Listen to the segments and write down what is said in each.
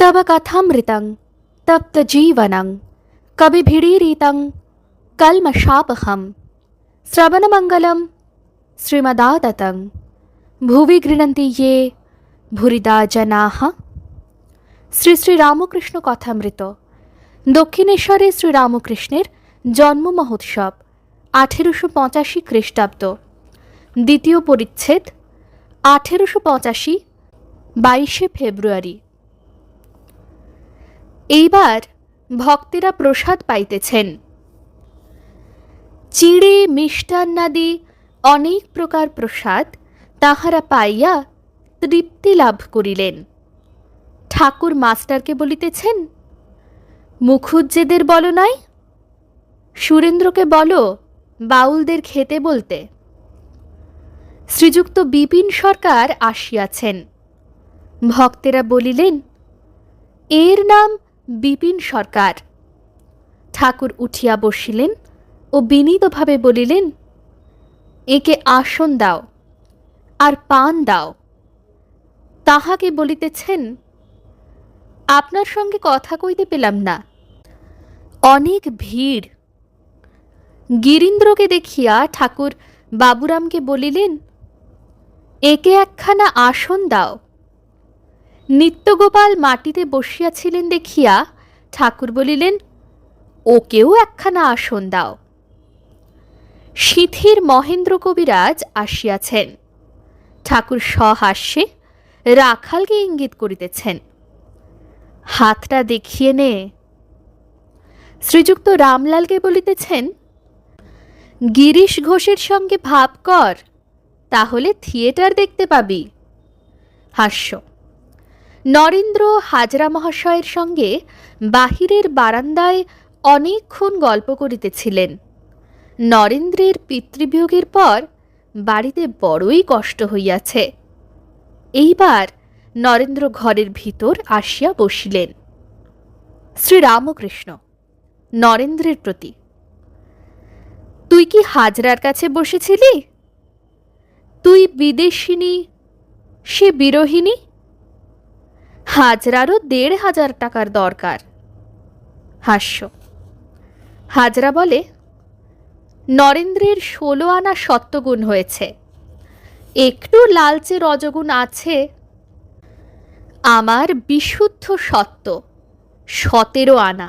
तव कथामृतं तप्तजीवनं कविभिरीरितं कल्मषापहं श्रवणमङ्गलं श्रीमदाततं भुवि गृह्णन्ति ये भूरिदा जनाः। শ্রী শ্রী রামকৃষ্ণ কথামৃত। দক্ষিণেশ্বরে শ্রীরামকৃষ্ণের জন্ম মহোৎসব 1885 খ্রিস্টাব্দ। দ্বিতীয় পরিচ্ছেদ 1885 22 ফেব্রুয়ারি। এইবার ভক্তেরা প্রসাদ পাইতেছেন। চিড়ে মিষ্টান্নাদি অনেক প্রকার প্রসাদ তাহারা পাইয়া তৃপ্তি লাভ করিলেন। ঠাকুর মাস্টারকে বলিতেছেন, মুখুজ্জেদের বলো নাই, সুরেন্দ্রকে বলো বাউলদের খেতে বলতে। শ্রীযুক্ত বিপিন সরকার আসিয়াছেন। ভক্তেরা বলিলেন, এর নাম বিপিন সরকার। ঠাকুর উঠিয়া বসিলেন ও বিনীতভাবে বলিলেন, একে আসন দাও আর পান দাও। তাহাকে বলিতেছেন, আপনার সঙ্গে কথা কইতে পেলাম না, অনেক ভিড়। গিরীন্দ্রকে দেখিয়া ঠাকুর বাবুরামকে বলিলেন, একে একখানা আসন দাও। নিত্যগোপাল মাটিতে বসিয়াছিলেন দেখিয়া ঠাকুর বলিলেন, ওকেও একখানা আসন দাও। সিথির মহেন্দ্র কবিরাজ আসিয়াছেন। ঠাকুর সহাস্যে রাখালকে ইঙ্গিত করিতেছেন, হাতটা দেখিয়ে নে। শ্রীযুক্ত রামলালকে বলিতেছেন, গিরিশ ঘোষের সঙ্গে ভাব কর, তাহলে থিয়েটার দেখতে পাবি। হাস্য। নরেন্দ্র হাজরা মহাশয়ের সঙ্গে বাহিরের বারান্দায় অনেকক্ষণ গল্প করিতেছিলেন। নরেন্দ্রের পিতৃবিয়োগের পর বাড়িতে বড়ই কষ্ট হইয়াছে। এইবার নরেন্দ্র ঘরের ভিতর আসিয়া বসিলেন। শ্রীরামকৃষ্ণ নরেন্দ্রের প্রতি, তুই কি হাজরার কাছে বসেছিলি? তুই বিদেশিনী, সে বিরোহিনী। হাজরারও 1,500 টাকার দরকার। হাস্য। হাজরা বলে, নরেন্দ্রের 16 আনা সত্যগুণ হয়েছে, একটু লালচে রজগুণ আছে। আমার বিশুদ্ধ সত্য 17 আনা।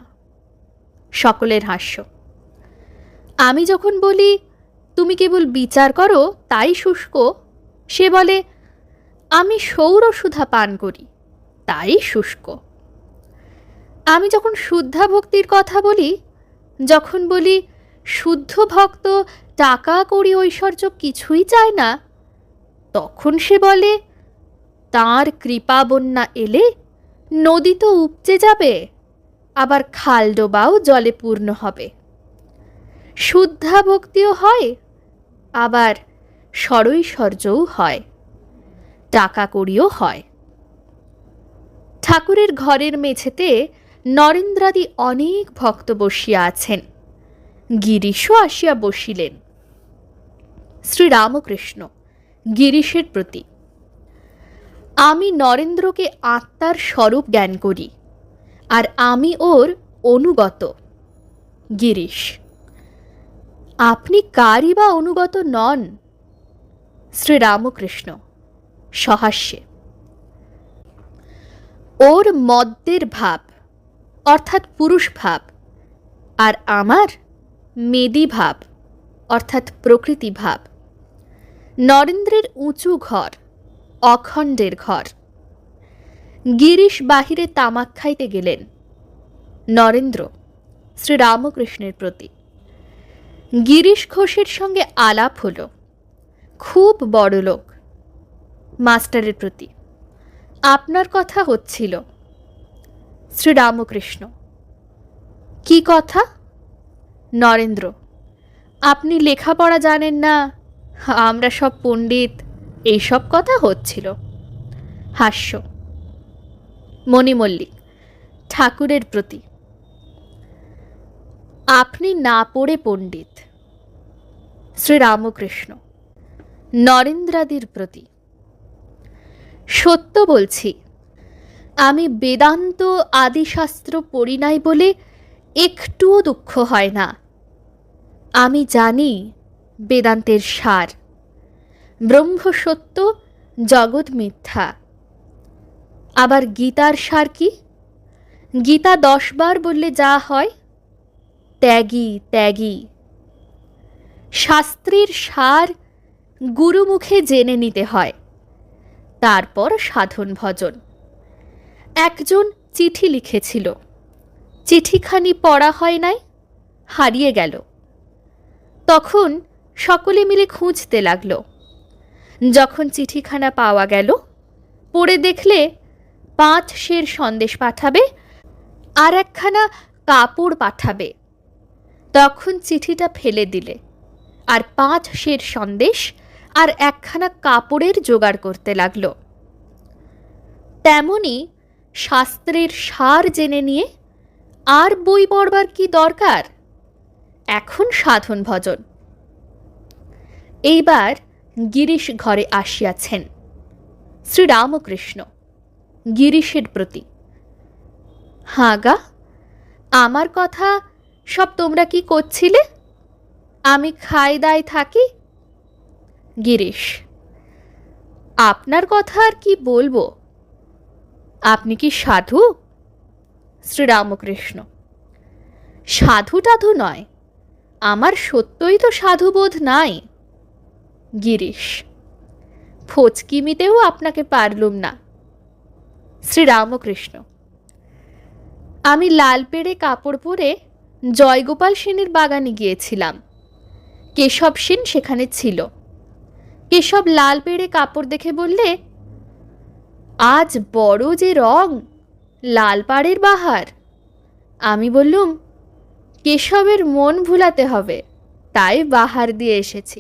সকলের হাস্য। আমি যখন বলি তুমি কেবল বিচার করো তাই শুষ্ক, সে বলে আমি সৌরসুধা পান করি তাই শুষ্ক। আমি যখন শুদ্ধা ভক্তির কথা বলি, যখন বলি শুদ্ধ ভক্ত টাকা কড়ি ঐশ্বর্য কিছুই চায় না, তখন সে বলে তাঁর কৃপা বন্যা এলে নদী তো উপচে যাবে, আবার খালডোবাও জলে পূর্ণ হবে। শুদ্ধা ভক্তিও হয়, আবার সরৈশ্বর্যও হয়, টাকা কড়িও হয়। ঠাকুরের ঘরের মেঝেতে নরেন্দ্রাদি অনেক ভক্ত বসিয়া আছেন। গিরিশও আসিয়া বসিলেন। শ্রীরামকৃষ্ণ গিরিশের প্রতি, আমি নরেন্দ্রকে আত্মার স্বরূপ জ্ঞান করি, আর আমি ওর অনুগত। গিরিশ, আপনি কারই বা অনুগত নন? শ্রীরামকৃষ্ণ সহাস্যে, ওর মদ্যের ভাব অর্থাৎ পুরুষ ভাব, আর আমার মেদি ভাব অর্থাৎ প্রকৃতি ভাব। নরেন্দ্রের উঁচু ঘর, অখণ্ডের ঘর। গিরিশ বাহিরে তামাক খাইতে গেলেন। নরেন্দ্র শ্রীরামকৃষ্ণের প্রতি, গিরিশ ঘোষের সঙ্গে আলাপ হল, খুব বড় লোক। মাস্টারের প্রতি, আপনার কথা হচ্ছিল। শ্রীরামকৃষ্ণ, কি কথা? নরেন্দ্র, আপনি লেখাপড়া জানেন না, আমরা সব পণ্ডিত, এইসব কথা হচ্ছিল। হাস্য। মণিমল্লিক ঠাকুরের প্রতি, আপনি না পড়ে পণ্ডিত। শ্রীরামকৃষ্ণ নরেন্দ্রাদির প্রতি, সত্য বলছি, আমি বেদান্ত আদিশাস্ত্র পড়ি নাই বলে একটুও দুঃখ হয় না। আমি জানি বেদান্তের সার, ব্রহ্ম সত্য, জগৎ মিথ্যা। আবার গীতার সার কি? গীতা 10 বার বললে যা হয়, ত্যাগী ত্যাগী। শাস্ত্রের সার গুরুমুখে জেনে নিতে হয়, তারপর সাধন ভজন। একজন চিঠি লিখেছিল, চিঠিখানি পড়া হয় নাই, হারিয়ে গেল। তখন সকলে মিলে খুঁজতে লাগল। যখন চিঠিখানা পাওয়া গেল, পড়ে দেখলে 5 সের সন্দেশ পাঠাবে আর একখানা কাপড় পাঠাবে। তখন চিঠিটা ফেলে দিলে আর 5 সের সন্দেশ আর একখানা কাপড়ের জোগাড় করতে লাগল। তেমনি শাস্ত্রের সার জেনে নিয়ে আর বই পড়বার কি দরকার? এখন সাধন ভজন। এইবার গিরিশ ঘরে আসিয়াছেন। শ্রীরামকৃষ্ণ গিরিশের প্রতি, হাগা, আমার কথা সব তোমরা কি করছিলে? আমি খাই দাই থাকি। গিরিশ, আপনার কথা আর কি বলবো? আপনি কি সাধু? শ্রীরামকৃষ্ণ, সাধু টাধু নয়, আমার সত্যই তো সাধুবোধ নাই। গিরিশ, ফচকিমিতেও আপনাকে পারলুম না। শ্রীরামকৃষ্ণ, আমি লাল পেড়ে কাপড় পরে জয়গোপাল সেনের বাগানে গিয়েছিলাম। কেশব সেন সেখানে ছিল। কেশব লাল পেড়ে কাপড় দেখে বললে, আজ বড় যে রং, লাল পাড়ের বাহার। আমি বললুম, কেশবের মন ভুলাতে হবে, তাই বাহার দিয়ে এসেছি।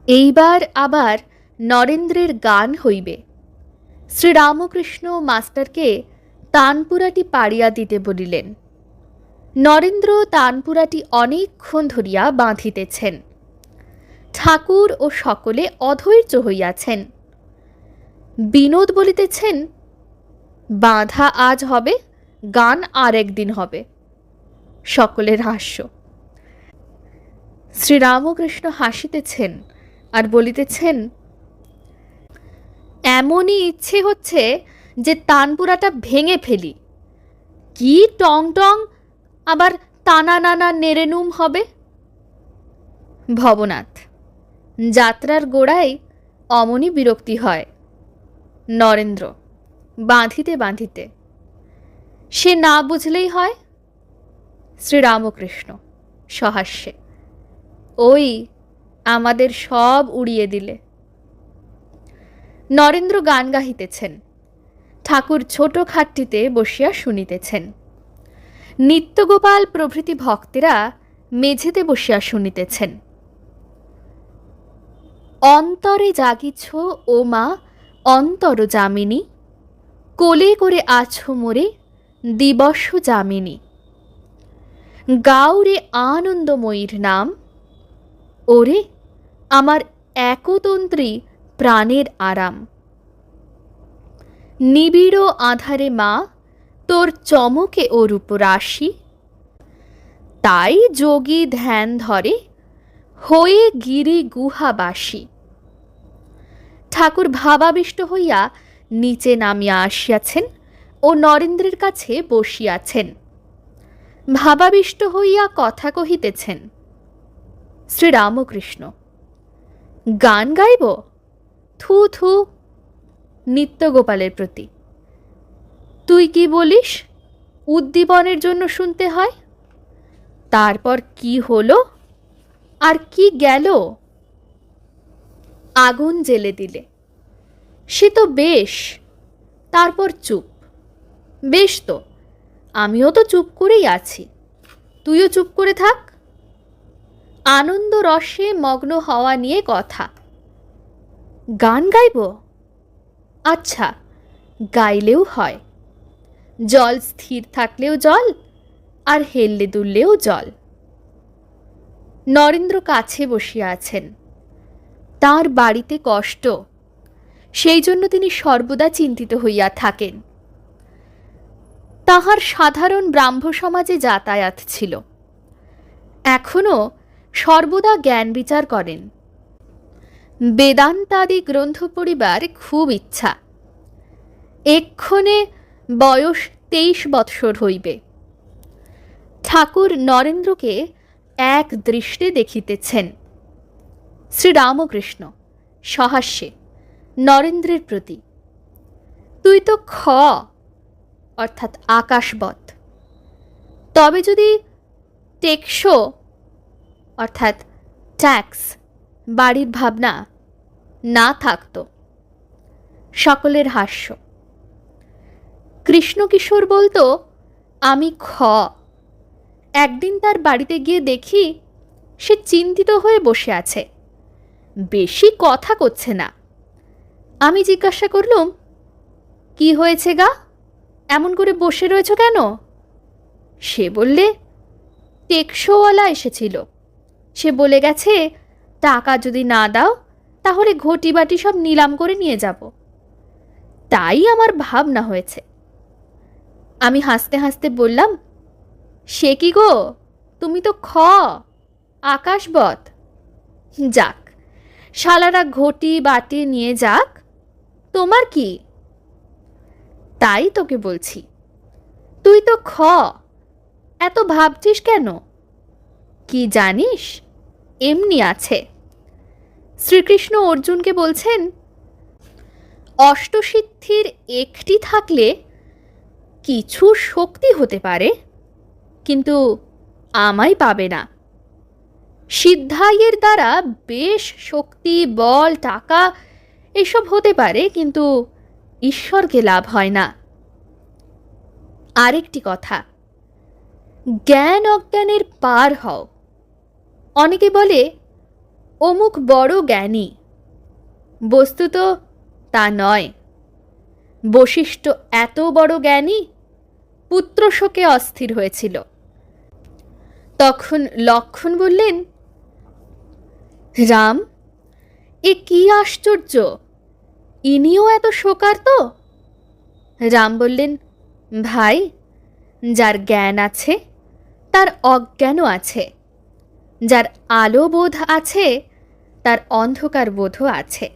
এইবার আবার নরেন্দ্রের গান হইবে। শ্রীরামকৃষ্ণ মাস্টারকে তানপুরাটি পাড়িয়া দিতে বলিলেন। নরেন্দ্র তানপুরাটি অনেকক্ষণ ধরিয়া বাঁধিতেছেন। ঠাকুর ও সকলে অধৈর্য হইয়াছেন। বিনোদ বলিতেছেন, বাঁধা আজ হবে, গান আর একদিন হবে। সকলের হাস্য। শ্রীরামকৃষ্ণ হাসিতেছেন আর বলিতেছেন, এমনই ইচ্ছে হচ্ছে যে তানপুরাটা ভেঙে ফেলি। কি টং টং, আবার টানা নানা নেড়েনুম হবে। ভবনাথ, যাত্রার গোড়ায় অমনি বিরক্তি হয়। নরেন্দ্র বাঁধিতে বাঁধিতে, সে না বুঝলেই হয়। শ্রীরামকৃষ্ণ সহাস্যে, ওই আমাদের সব উড়িয়ে দিলে। নরেন্দ্র গান গাহিতেছেন। ঠাকুর ছোট খাটটিতে বসিয়া শুনিতেছেন। নিত্যগোপাল প্রভৃতি ভক্তেরা মেঝেতে বসিয়া শুনিতেছেন। অন্তরে জাগিছ ও মা অন্তর যামিনী, কোলে করে আছো মোরে দিবস যামিনী। গাউরে আনন্দময়ীর নাম, ওরে আমার একতন্ত্রী প্রাণের আরাম। নিবিড় আধারে মা তোর চমকে ও রূপরাশি, তাই যোগী ধ্যান ধরে হয়ে গিরি গুহাবাসী। ঠাকুর ভাবাবিষ্ট হইয়া নিচে নামিয়া আসিয়াছেন ও নরেন্দ্রের কাছে বসিয়াছেন। ভাবাবিষ্ট হইয়া কথা কহিতেছেন। শ্রীরামকৃষ্ণ, গান গাইব? থু থু। নিত্যগোপালের প্রতি, তুই কি বলিস? উদ্দীপনের জন্য শুনতে হয়। তারপর কি হলো আর কি গেল? আগুন জ্বেলে দিলে, সে তো বেশ। তারপর চুপ। বেশ তো, আমিও তো চুপ করেই আছি, তুইও চুপ করে থাক। আনন্দ রসে মগ্ন হওয়া নিয়ে কথা। গান গাইব? আচ্ছা, গাইলেও হয়। জল স্থির থাকলেও জল, আর হেললে দুললেও জল। নরেন্দ্র কাছে বসিয়া আছেন। তার বাড়িতে কষ্ট, সেই জন্য তিনি সর্বদা চিন্তিত হইয়া থাকেন। তাহার সাধারণ ব্রাহ্ম সমাজে যাতায়াত ছিল। এখনও সর্বদা জ্ঞান বিচার করেন। বেদান্তাদি গ্রন্থ পড়িবার খুব ইচ্ছা। এক্ষণে বয়স 23 বৎসর হইবে। ঠাকুর নরেন্দ্রকে এক দৃষ্টে দেখিতেছেন। শ্রীরামকৃষ্ণ সহাস্যে নরেন্দ্রের প্রতি, তুই তো খ অর্থাৎ আকাশবৎ, তবে যদি টেকসো অর্থাৎ ট্যাক্স বাড়ির ভাবনা না থাকত। সকলের হাস্য। কৃষ্ণকিশোর বলতো, আমি খ। একদিন তার বাড়িতে গিয়ে দেখি সে চিন্তিত হয়ে বসে আছে, বেশি কথা করছে না। আমি জিজ্ঞাসা করলুম, কি হয়েছে গা, এমন করে বসে রয়েছ কেন? সে বললে, টেকসোওয়ালা এসেছিল, সে বলে গেছে টাকা যদি না দাও তাহলে ঘটি বাটি সব নিলাম করে নিয়ে যাব। তাই আমার ভাবনা হয়েছে। আমি হাসতে হাসতে বললাম, সে কি গো, তুমি তো খ আকাশবৎ। যাক, শালারা ঘটি বাটি নিয়ে যাক, তোমার কি? তাই তোকে বলছি, তুই তো খ, এত ভাবছিস কেন? কি জানিস, এমনি আছে। শ্রীকৃষ্ণ অর্জুনকে বলছেন, অষ্টসিদ্ধির একটি থাকলে কিছু শক্তি হতে পারে, কিন্তু আমায় পাবে না। সিদ্ধাইয়ের দ্বারা বেশ শক্তি, বল, টাকা এসব হতে পারে, কিন্তু ঈশ্বরকে লাভ হয় না। আরেকটি কথা, জ্ঞান অজ্ঞানের পার হও। অনেকে বলে অমুক বড় জ্ঞানী, বস্তুত তা নয়। বশিষ্ঠ এত বড় জ্ঞানী, পুত্র শোকে অস্থির হয়েছিল। তখন লক্ষ্মণ বললেন, রাম, এ কি আশ্চর্য, ইনিও এত শোকার্ত? রাম বললেন, ভাই, যার জ্ঞান আছে তার অজ্ঞানও আছে, যার আলো বোধ আছে তার অন্ধকার বোধও আছে,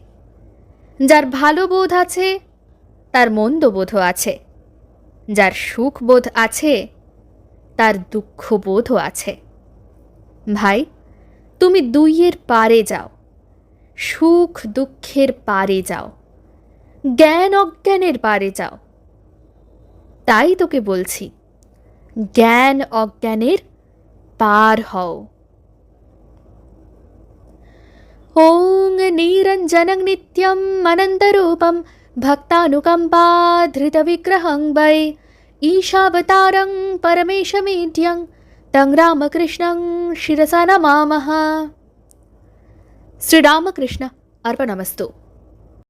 যার ভালো বোধ আছে তার মন্দ বোধও আছে, যার সুখ বোধ আছে তার দুঃখ বোধও আছে। ভাই, তুমি দুইয়ের পারে যাও, সুখ দুঃখের পারে যাও, জ্ঞান অজ্ঞানের পারে যাও। তাই তোকে বলছি, জ্ঞান অজ্ঞানের পার হও। ওং নিরঞ্জনং নিত্যম অনন্তরূপম ভক্তানুকম্পাধৃত বিগ্রহং বৈ ঈশাবতারং পরমেশমেঢ্যং তং রামকৃষ্ণং শিরসা নমামঃ। শ্রীরামকৃষ্ণ अर्पणमस्तु।